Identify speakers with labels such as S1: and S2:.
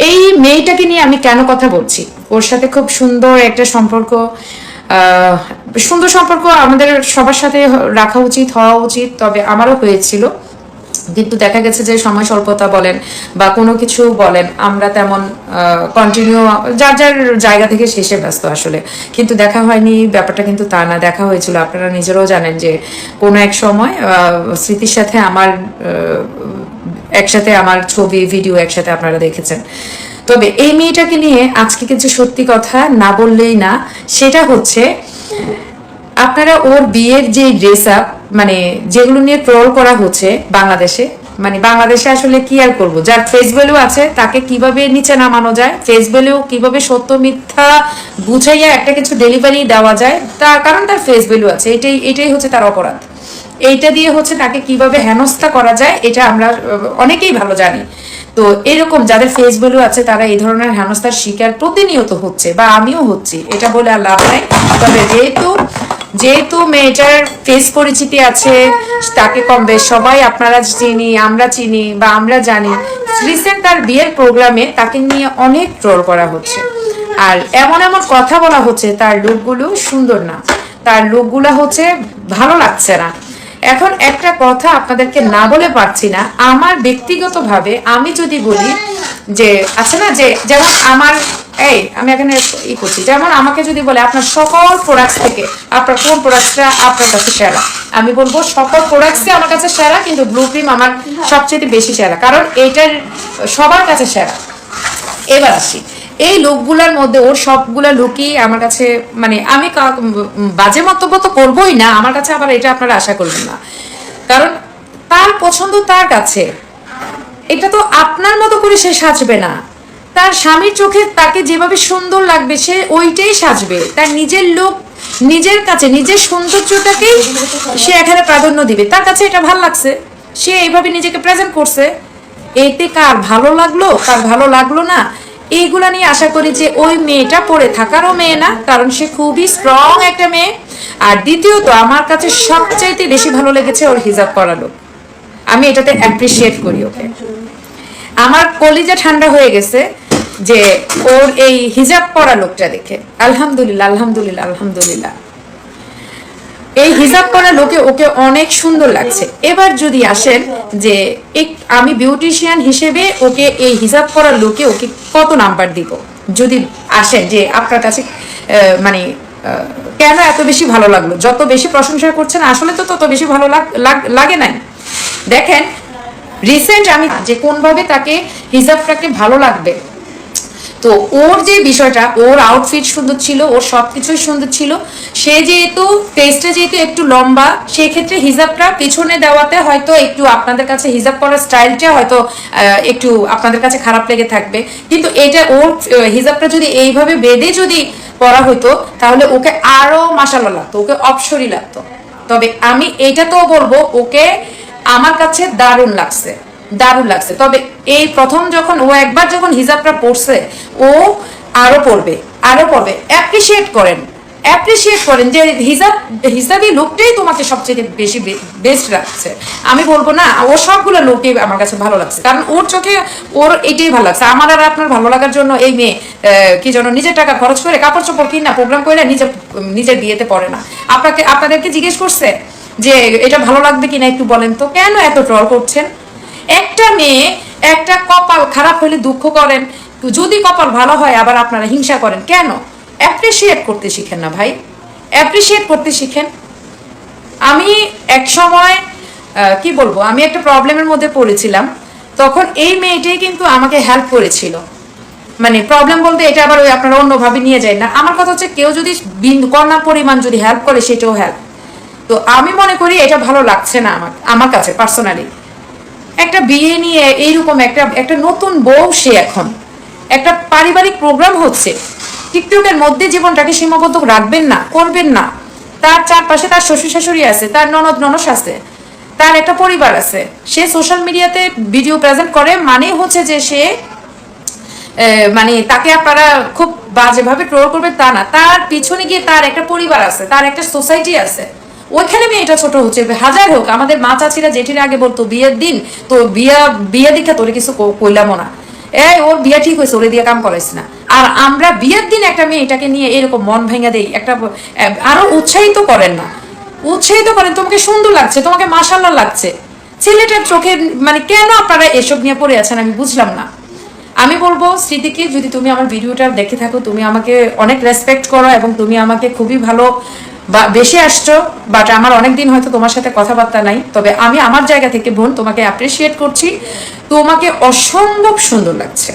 S1: এই মেয়েটাকে নিয়ে আমি কেন কথা বলছি, ওর সাথে খুব সুন্দর একটা সম্পর্ক, সুন্দর সম্পর্ক আমাদের সবার সাথে রাখা উচিত, হওয়া উচিত, তবে আমারও হয়েছিল। কিন্তু দেখা গেছে যে সময় স্বল্পতা বলেন বা কোনো কিছু বলেন, আমরা তেমন কন্টিনিউ যার যার জায়গা থেকে শেষে ব্যস্ত আসলে, কিন্তু দেখা হয়নি ব্যাপারটা কিন্তু তা না, দেখা হয়েছিল। আপনারা নিজেরাও জানেন যে কোনো এক সময় স্মৃতির সাথে আমার একসাথে আমার ছবি ভিডিও একসাথে আপনারা দেখেছেন। তবে এই মেয়েটাকে নিয়ে আজকে কিছু সত্যি কথা না বললেই না, সেটা হচ্ছে আপনারা ওর বিয়ের যে ড্রেস আপ, মানে যেগুলো নিয়ে ট্রোল করা হচ্ছে বাংলাদেশে, মানে বাংলাদেশে আসলে কি আর করবো, যার ফেস ভ্যালু আছে তাকে কিভাবে নিচে নামানো যায়, ফেস ভ্যালু কিভাবে সত্য মিথ্যা বুঝাইয়া একটা কিছু ডেলিভারি দেওয়া যায়, তার কারণ তার ফেস ভ্যালু আছে, এটাই এটাই হচ্ছে তার অপরাধ। এইটা দিয়ে হচ্ছে তাকে কিভাবে হেনস্থা করা যায় এটা আমরা অনেকেই ভালো জানি। তো এরকম যাদের ফেস ভ্যালু আছে তারা এই ধরনের হেনস্থার শিকার প্রতিনিয়ত হচ্ছে, বা আমিও হচ্ছি, এটা বলে আর লাভ নাই। তবে যেহেতু যেহেতু মেয়েটার ফেস পরিচিতি আছে, তাকে কম বেশ সবাই আপনারা চিনি, আমরা চিনি বা আমরা জানি, রিসেন্ট তার বিয়ের প্রোগ্রামে তাকে নিয়ে অনেক ট্রোল করা হচ্ছে, আর এমন এমন কথা বলা হচ্ছে তার লুকগুলো সুন্দর না, তার লুকগুলো হচ্ছে ভালো লাগছে না। এখন একটা কথা আপনাদেরকে না বলে পারছি না, আমার ব্যক্তিগতভাবে আমি যদি বলি যে আছে না, যে যেমন আমার আমি এখানে করছি, যেমন আমাকে যদি বলে আপনার সকল প্রোডাক্টস থেকে আপনার কোন প্রোডাক্টসটা আপনার কাছে সেরা, আমি বলবো সকল প্রোডাক্টসই আমার কাছে সেরা, কিন্তু ব্লু ক্রিম আমার সবচেয়ে বেশি সেরা, কারণ এইটার সবার কাছে সেরা। এবার আসি এই লুকগুলোর মধ্যে, ওর সবগুলা লুকই আমার কাছে, মানে আমি বাজে মন্তব্য তো করবোই না, আমার কাছে আবার এটা আপনারা আশা করবেন না, কারণ তার পছন্দ তার কাছে, এটা তো আপনার মতো করে সে সাজবে না। তার স্বামীর চোখে তাকে যেভাবে সুন্দর লাগবে সে ওইটাই সাজবে, তার নিজের লোক নিজের কাছে নিজের সৌন্দর্যটাকেই সে এখানে প্রাধান্য দিবে, তার কাছে এটা ভালো লাগছে, সে এইভাবে নিজেকে প্রেজেন্ট করছে। এতে কার ভালো লাগলো কার ভালো লাগলো না এইগুলা নিয়ে আশা করি যে ওই মেয়েটা পড়ে থাকারও মেয়ে না, কারণ সে খুবই স্ট্রং একটা মেয়ে। আর দ্বিতীয়ত আমার কাছে সবচাইতে বেশি ভালো লেগেছে ওর হিজাব করালো, আমি এটাতে অ্যাপ্রিসিয়েট করি ওকে। আমার কলিজা ঠান্ডা হয়ে গেছে যে ওর এই হিজাব পরা লোকটা দেখে, আলহামদুলিল্লাহ আলহামদুলিল্লাহ আলহামদুলিল্লাহ, এই হিজাব করা লোকে ওকে অনেক সুন্দর লাগছে। এবার যদি আসেন যে আমি বিউটিশিয়ান হিসেবে ওকে এই হিজাব করা লোকে ওকে কত নাম্বার দিব, যদি আসেন যে আপনার কাছে মানে কেন এত বেশি ভালো লাগলো, যত বেশি প্রশংসা করছেন আসলে তো তত বেশি ভালো লাগে নাই। দেখেন রিসেন্ট আমি যে কোনভাবে তাকে হিজাবটাকে ভালো লাগবে, তো ওর যে বিষয়টা, ওর আউটফিট সুন্দর ছিল, ওর সবকিছুই সুন্দর ছিল, সে যেহেতু ফেসটা যেহেতু একটু লম্বা, সেই ক্ষেত্রে হিজাবটা পেছনে দেওয়াতে হয়তো একটু আপনাদের কাছে হিজাব করার স্টাইলটা হয়তো একটু আপনাদের কাছে খারাপ লেগে থাকবে, কিন্তু এটা ওর হিজাবটা যদি এইভাবে বেঁধে যদি পরা হতো তাহলে ওকে আরো মাশাআল্লাহ লাগতো, ওকে অপসরই লাগতো। তবে আমি এটা তো বলবো ওকে আমার কাছে দারুণ লাগছে, দারুণ লাগছে। তবে এই প্রথম যখন ও একবার যখন হিজাবটা পড়ছে, ও আরো পড়বে আরো পড়বে। অ্যাপ্রিসিয়েট করেন যে হিজাবি লুকটাই তোমাকে সবচেয়ে বেশি বেস্ট লাগছে। আমি বলবো না, ও সবগুলো লুকই আমার কাছে ভালো লাগছে, কারণ ওর চোখে ওর এটাই ভালো লাগছে। আমার আর আপনার ভালো লাগার জন্য এই মেয়ে কি যেন নিজের টাকা খরচ করে কাপড় চোপড় কিনা প্রোগ্রাম করে নিজের বিয়েতে পড়ে না। আপনাদেরকে জিজ্ঞেস করছে যে এটা ভালো লাগবে কিনা একটু বলেন তো, কেন এত ট্রল করছেন? একটা মেয়ে একটা কপাল খারাপ হলে দুঃখ করেন, যদি কপাল ভালো হয় আবার আপনারা হিংসা করেন কেন? অ্যাপ্রিসিয়েট করতে শিখেন না ভাই, অ্যাপ্রিসিয়েট করতে শিখেন। আমি এক সময় কি বলবো, আমি একটা প্রবলেমের মধ্যে পড়েছিলাম, তখন এই মেয়েটাই কিন্তু আমাকে হেল্প করেছিল। মানে প্রবলেম বলতে এটা আবার ওই আপনারা অন্যভাবে নিয়ে যায় না, আমার কথা হচ্ছে কেউ যদি কন্যা পরিমাণ যদি হেল্প করে সেটাও হেল্প। তো আমি মনে করি এটা ভালো লাগছে না আমার কাছে পার্সোনালি। একটা বিয়ে নিয়ে এইরকম একটা নতুন বউ, সে এখন একটা পারিবারিক প্রোগ্রাম হচ্ছে, টিকটকের মধ্যে জীবনটাকে সীমাবদ্ধ রাখবেন না, করবেন না। তার চারপাশে তার শ্বশুর শাশুড়ি আছে, তার ননদ আছে, তার একটা পরিবার আছে। সে সোশ্যাল মিডিয়াতে ভিডিও প্রেজেন্ট করে মানে হচ্ছে যে সে মানে তাকে আপনারা খুব বাজেভাবে ট্রোল করবেন তা না, তার পিছনে গিয়ে তার একটা পরিবার আছে, তার একটা সোসাইটি আছে, ওইখানে মেয়েটা ছোট হচ্ছে। হাজার হোক, আমাদের মা চাচিরা জেঠিরা আগে বলতো বিয়ের দিন তো বিয়া দীক্ষা তোরে কিছু কইলামও না, এই ওর বিয়ে ঠিক হয়েছে, ওরে দিয়ে কাম করাইস না। আর আমরা বিয়ের দিন একটা মেয়ে এটাকে নিয়ে এরকম মন ভেঙে দেই, একটা আরো উৎসাহিত করেন না, উৎসাহিত করেন তোমাকে সুন্দর লাগছে, তোমাকে মাশাআল্লাহ লাগছে। ছেলেটার চোখে মানে কেন আপনারা এসব নিয়ে পড়ে আছেন আমি বুঝলাম না। আমি বলবো স্মৃতিকে, যদি তুমি আমার ভিডিওটা দেখে থাকো, তুমি আমাকে অনেক রেসপেক্ট করো এবং তুমি আমাকে খুবই ভালো বা বেশি আসছো, বাট আমার অনেকদিন হয়তো তোমার সাথে কথাবার্তা নাই, তবে আমি আমার জায়গা থেকে বোন তোমাকে অ্যাপ্রিসিয়েট করছি, তোমাকে অসম্ভব সুন্দর লাগছে।